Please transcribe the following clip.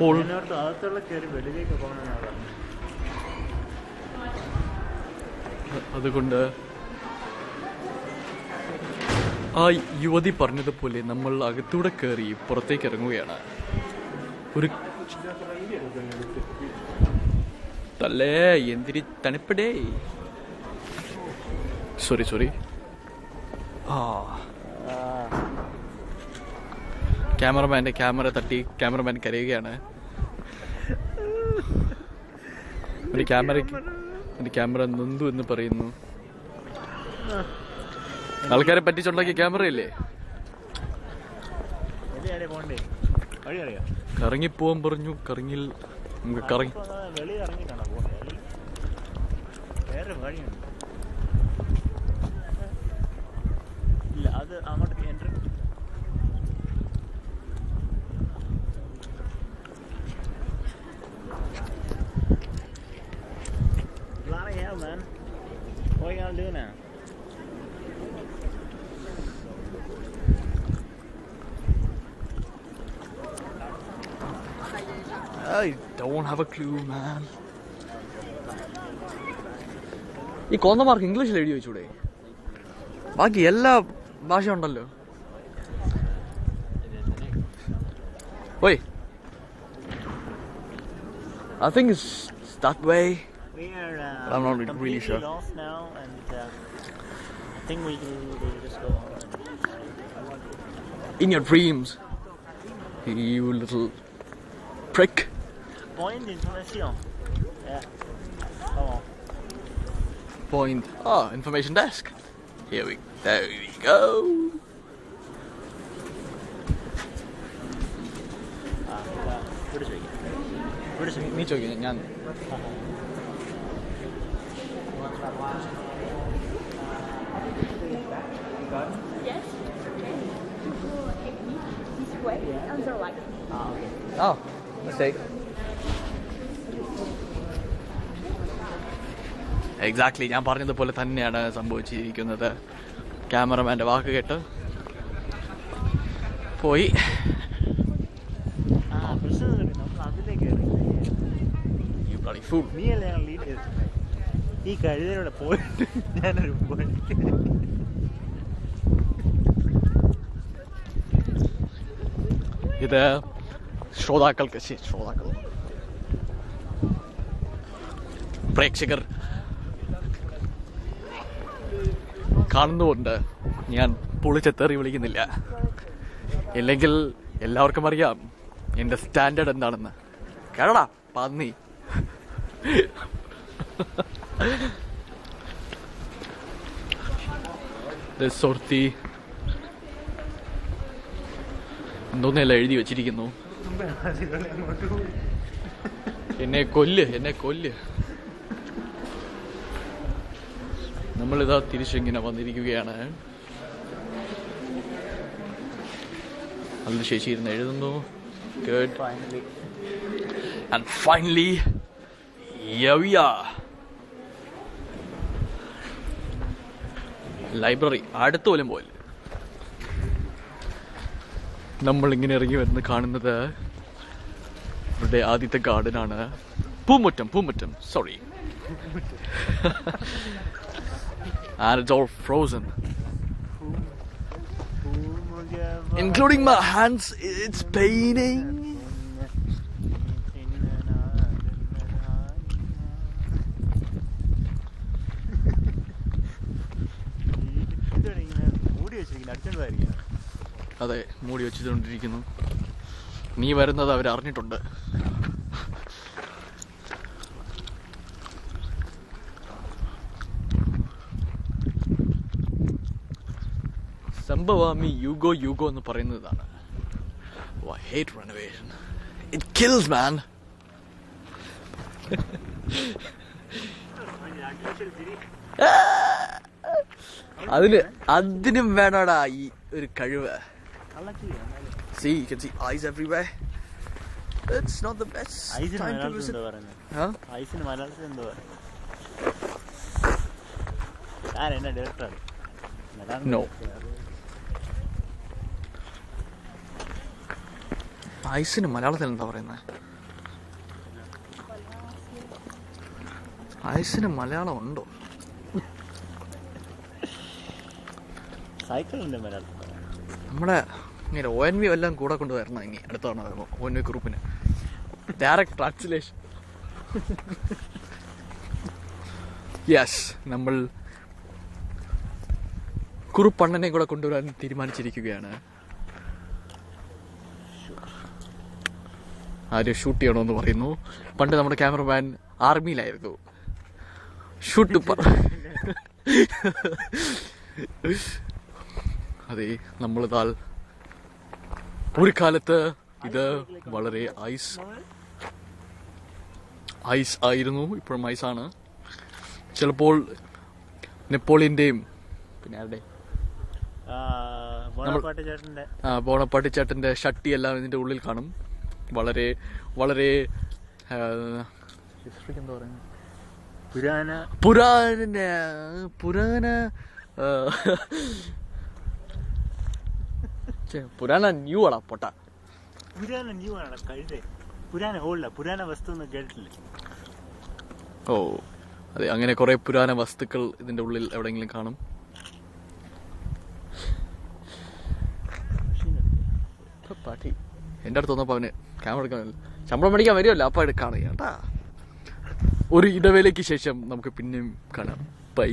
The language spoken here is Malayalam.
അപ്പോൾ അതുകൊണ്ട് ആ യുവതി പറഞ്ഞതുപോലെ നമ്മൾ അകത്തൂടെ കയറി പുറത്തേക്ക് ഇറങ്ങുകയാണ്. ഒരു തല്ലേ എന്തിരി തണുപ്പടേ. സോറി ക്യാമറമാൻ്റെ ക്യാമറ തട്ടി ക്യാമറമാൻ കരയുകയാണ്. എൻ്റെ ക്യാമറ നൊന്തു എന്ന് പറയുന്നു. ആൾക്കാരെ പറ്റിച്ചുണ്ടാക്കിയ ക്യാമറയില്ലേ, കറങ്ങിപ്പോവാൻ പറഞ്ഞു. കറങ്ങിൽ നമുക്ക് കറങ്ങി അത് അങ്ങോട്ട് entry. Bloody hell, man. What are you gonna do now? I don't have a clue, man. ഈ കോന്നമാർക്ക് ഇംഗ്ലീഷിൽ എഴുതി വെച്ചൂടെ? ബാക്കി എല്ലാ ഭാഷ ഉണ്ടല്ലോ. Wait, I think it's that way. We are I'm not really sure. lost now, and I think we just go on. In your dreams, you little prick. Point information. Yeah. Come on. Point. Information desk. There we go. നീ ചോദിക്കാം ഞാൻ. Yes. Okay. You go this way on the right. Okay. Oh, mistake. Exactly ഞാൻ പറഞ്ഞതുപോലെ തന്നെയാണ് സംഭവിച്ചിരിക്കുന്നത്. ക്യാമറമാൻ്റെ വാക്ക് കേട്ട് പോയി. ഈ കഴുതയിലൂടെ പോയിട്ട് ഞാനൊരു ഇത് ശ്രോതാക്കൾ പ്രേക്ഷകർ കാണുന്നുകൊണ്ട് ഞാൻ പൊളിച്ചെത്തേറി വിളിക്കുന്നില്ല. ഇല്ലെങ്കിൽ എല്ലാവർക്കും അറിയാം എൻ്റെ സ്റ്റാൻഡേർഡ് എന്താണെന്ന്. കേരള പന്നി. സോർത്തി എന്തോന്നെല്ലാം എഴുതി വച്ചിരിക്കുന്നു. എന്നെ കൊല്ല്. നമ്മളിതാ തിരിച്ചിങ്ങനെ വന്നിരിക്കുകയാണ്. അതിന് ശേഷി ഇരുന്ന് എഴുതുന്നു. Good. And finally, here we are. Library അടുത്ത പോലും പോലെ നമ്മളിങ്ങനെ ഇറങ്ങി വരുന്ന കാണുന്നത് ഇവിടെ ആദ്യത്തെ ഗാർഡനാണ്. പൂമുറ്റം sorry. And it's all frozen, including my hands. It's paining. അതെ, മൂടി വെച്ചുകൊണ്ടിരിക്കുന്നു. നീ വരുന്നത് അവരറിഞ്ഞിട്ടുണ്ട്. സംഭവാമി യുഗോ എന്ന് പറയുന്നതാണ്. I hate renovation. It kills, man. അതിനും വേണോടാ ഈ ഒരു കഴിവ്. See, you can see eyes everywhere. It's not the best time to visit. ഐസിന് മലയാളത്തിൽ എന്തോ ഞാൻ എന്നെ ഡയറക്ടർ. No. ഐസിന് മലയാളത്തിൽ എന്താ പറയുന്നത്? ഐസിന് മലയാളം ഉണ്ടോ? സൈക്കിളിന്റെ മലയാളം നമ്മുടെ ഇങ്ങനെ ONV എല്ലാം കൂടെ കൊണ്ടുവരണം ഇനി അടുത്ത തവണ വരുമ്പോൾ ONV ഗ്രൂപ്പിന് ഡയറക്റ്റ് ട്രാൻസ്ലേഷൻ. യെസ്, നമ്മൾ കുറുപ്പണ്ണനെ കൂടെ കൊണ്ടുവരാൻ തീരുമാനിച്ചിരിക്കുകയാണ്. ആര് ഷൂട്ട് ചെയ്യണമെന്ന് പറയുന്നു. പണ്ട് നമ്മുടെ ക്യാമറമാൻ ആർമിയിലായിരുന്നു. ഷൂട്ട് അതെ, നമ്മളിതാൽ ഒരു കാലത്ത് ഇത് വളരെ ഐസ് ആയിരുന്നു, ഇപ്പോഴും ഐസാണ്. ചിലപ്പോൾ നെപ്പോളിയന്റെയും പിന്നെ ആരുടെ ബോണപ്പാട്ടി ചേട്ടന്റെ ഷട്ടി എല്ലാം ഇതിന്റെ ഉള്ളിൽ കാണും. വളരെ വളരെ എന്താ പറയുക, പുരാന ന്യൂ ആടാ പൊട്ട. ഓ അതെ, അങ്ങനെ കുറെ പുരാന വസ്തുക്കൾ ഇതിന്റെ ഉള്ളിൽ എവിടെയെങ്കിലും കാണും. പാട്ടി എന്റെ അടുത്ത് വന്നപ്പോ അവന് ക്യാമറ എടുക്കാൻ ശമ്പളം മേടിക്കാൻ വരുമല്ലോ, അപ്പൊ എടുക്കാണ് കേട്ടാ. ഒരു ഇടവേളയ്ക്ക് ശേഷം നമുക്ക് പിന്നെയും കാണാം. ബൈ.